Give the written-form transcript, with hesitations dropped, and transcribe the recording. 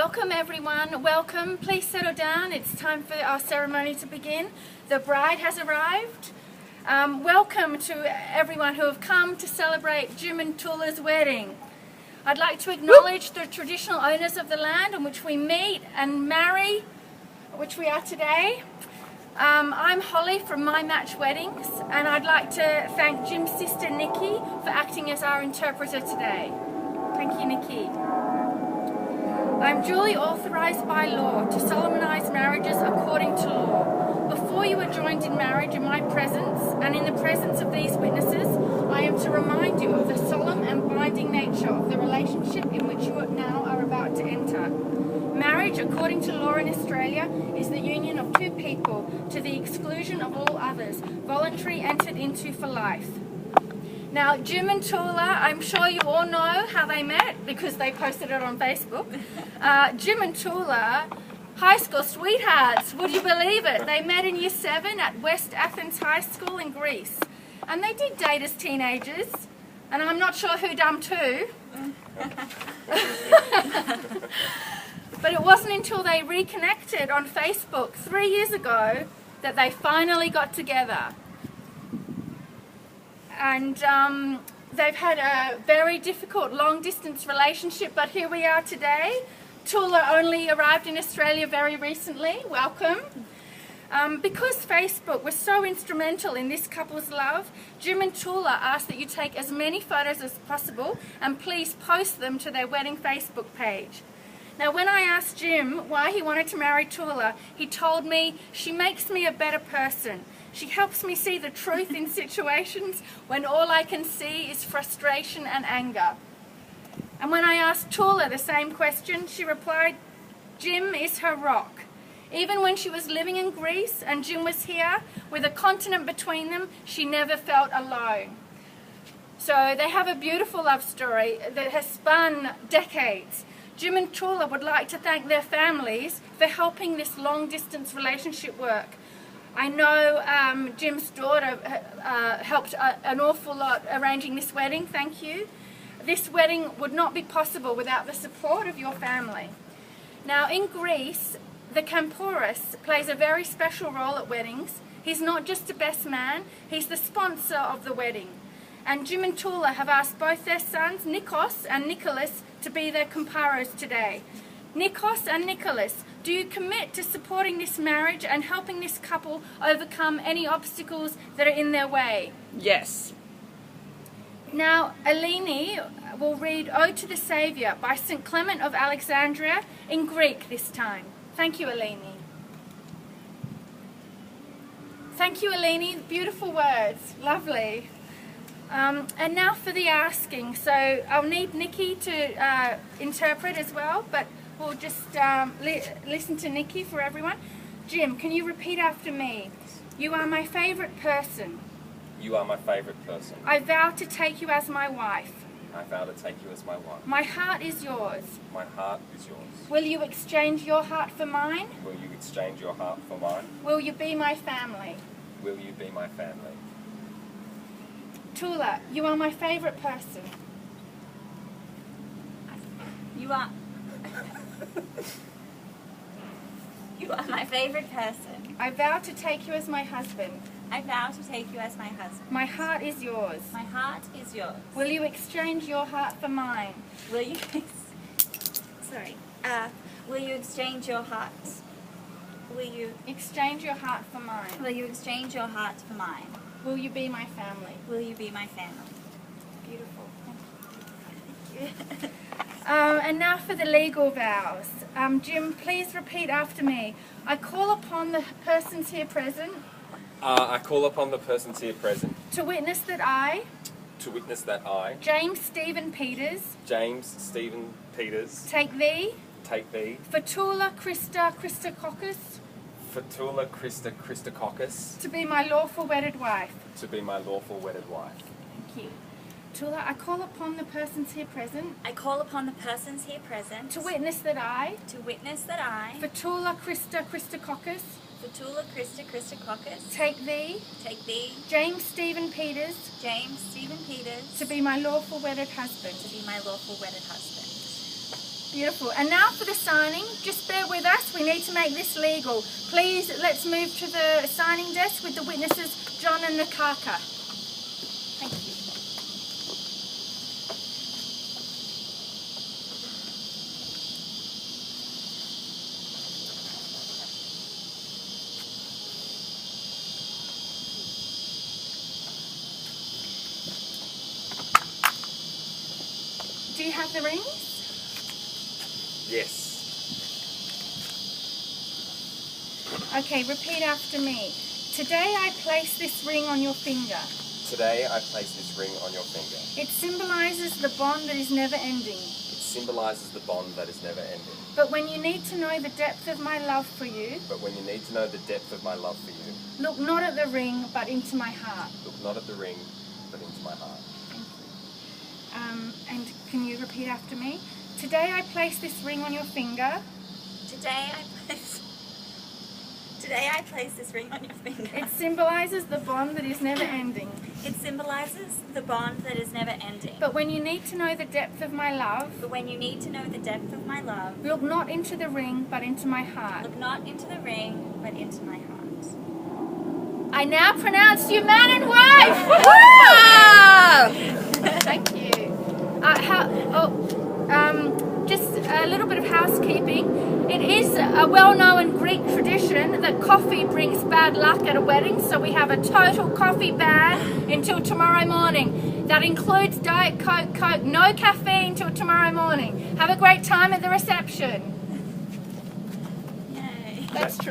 Welcome everyone, welcome. Please settle down. It's time for our ceremony to begin. The bride has arrived. Welcome to everyone who have come to celebrate Jim and Toula's wedding. I'd like to acknowledge the traditional owners of the land on which we meet and marry, which we are today. I'm Holly from My Match Weddings, and I'd like to thank Jim's sister Nikki for acting as our interpreter today. Thank you, Nikki. I'm duly authorised by law to solemnise marriages according to law. Before you are joined in marriage in my presence and in the presence of these witnesses, I am to remind you of the solemn and binding nature of the relationship in which you now are about to enter. Marriage, according to law in Australia, is the union of two people to the exclusion of all others, voluntary entered into for life. Now, Jim and Toula, I'm sure you all know how they met because they posted it on Facebook. Jim and Toula, high school sweethearts, would you believe it? They met in Year 7 at West Athens High School in Greece. And they did date as teenagers, and I'm not sure who done too. But it wasn't until they reconnected on Facebook 3 years ago that they finally got together. And they've had a very difficult long-distance relationship, but here we are today. Toula only arrived in Australia very recently. Welcome. Because Facebook was so instrumental in this couple's love, Jim and Toula asked that you take as many photos as possible and please post them to their wedding Facebook page. Now, when I asked Jim why he wanted to marry Toula, he told me, "She makes me a better person. She helps me see the truth in situations when all I can see is frustration and anger." And when I asked Toula the same question, she replied, "Jim is her rock. Even when she was living in Greece and Jim was here, with a continent between them, she never felt alone." So they have a beautiful love story that has spun decades. Jim and Toula would like to thank their families for helping this long-distance relationship work. I know Jim's daughter helped an awful lot arranging this wedding. Thank you. This wedding would not be possible without the support of your family. Now, in Greece, the Campouris plays a very special role at weddings. He's not just the best man, he's the sponsor of the wedding. And Jim and Toula have asked both their sons, Nikos and Nicholas, to be their comparos today. Nikos and Nicholas, do you commit to supporting this marriage and helping this couple overcome any obstacles that are in their way? Yes. Now, Eleni will read Ode to the Saviour by St. Clement of Alexandria in Greek this time. Thank you, Eleni. Thank you, Eleni. Beautiful words. Lovely. And now for the asking. So I'll need Nikki to interpret as well, but we'll just listen to Nikki for everyone. Jim, can you repeat after me? You are my favourite person. You are my favourite person. I vow to take you as my wife. I vow to take you as my wife. My heart is yours. My heart is yours. Will you exchange your heart for mine? Will you exchange your heart for mine? Will you be my family? Will you be my family? Toula, you are my favourite person. You are my favourite person. I vow to take you as my husband. I vow to take you as my husband. My heart is yours. My heart is yours. Will you exchange your heart for mine? Will you will you exchange your heart? Will you exchange your heart for mine? Will you exchange your heart for mine? Will you be my family? Will you be my family? Beautiful. Thank you. And now for the legal vows. Jim, please repeat after me. I call upon the persons here present. I call upon the persons here present. To witness that I. To witness that I. James Stephen Peters. James Stephen Peters. Take thee. Take thee. For Toula Christa Christakokis. For Toula Christa Christakokis. To be my lawful wedded wife. To be my lawful wedded wife. Thank you. Toula, I call upon the persons here present. I call upon the persons here present. To witness that I. To witness that I. For Toula Christa Christakokis. For Toula Christa Christakokis. Take thee. Take thee. James Stephen Peters. James Stephen Peters. To be my lawful wedded husband. To be my lawful wedded husband. Beautiful. And now for the signing, just bear with us, we need to make this legal. Please, let's move to the signing desk with the witnesses, John and Nakaka. Thank you. Do you have the rings? Yes. Okay, repeat after me. Today I place this ring on your finger. Today I place this ring on your finger. It symbolises the bond that is never ending. It symbolises the bond that is never ending. But when you need to know the depth of my love for you, But when you need to know the depth of my love for you, look not at the ring but into my heart. look not at the ring, but into my heart. Thank you. And can you repeat after me? Today I place this ring on your finger. Today I place this ring on your finger. It symbolises the bond that is never ending. It symbolises the bond that is never ending. But when you need to know the depth of my love, But when you need to know the depth of my love, look not into the ring but into my heart. look not into the ring, but into my heart. I now pronounce you man and wife! Thank you. Just a little bit of housekeeping. It is a well-known Greek tradition that coffee brings bad luck at a wedding, so we have a total coffee ban until tomorrow morning. That includes Diet Coke, Coke, no caffeine till tomorrow morning. Have a great time at the reception. Yay. That's true.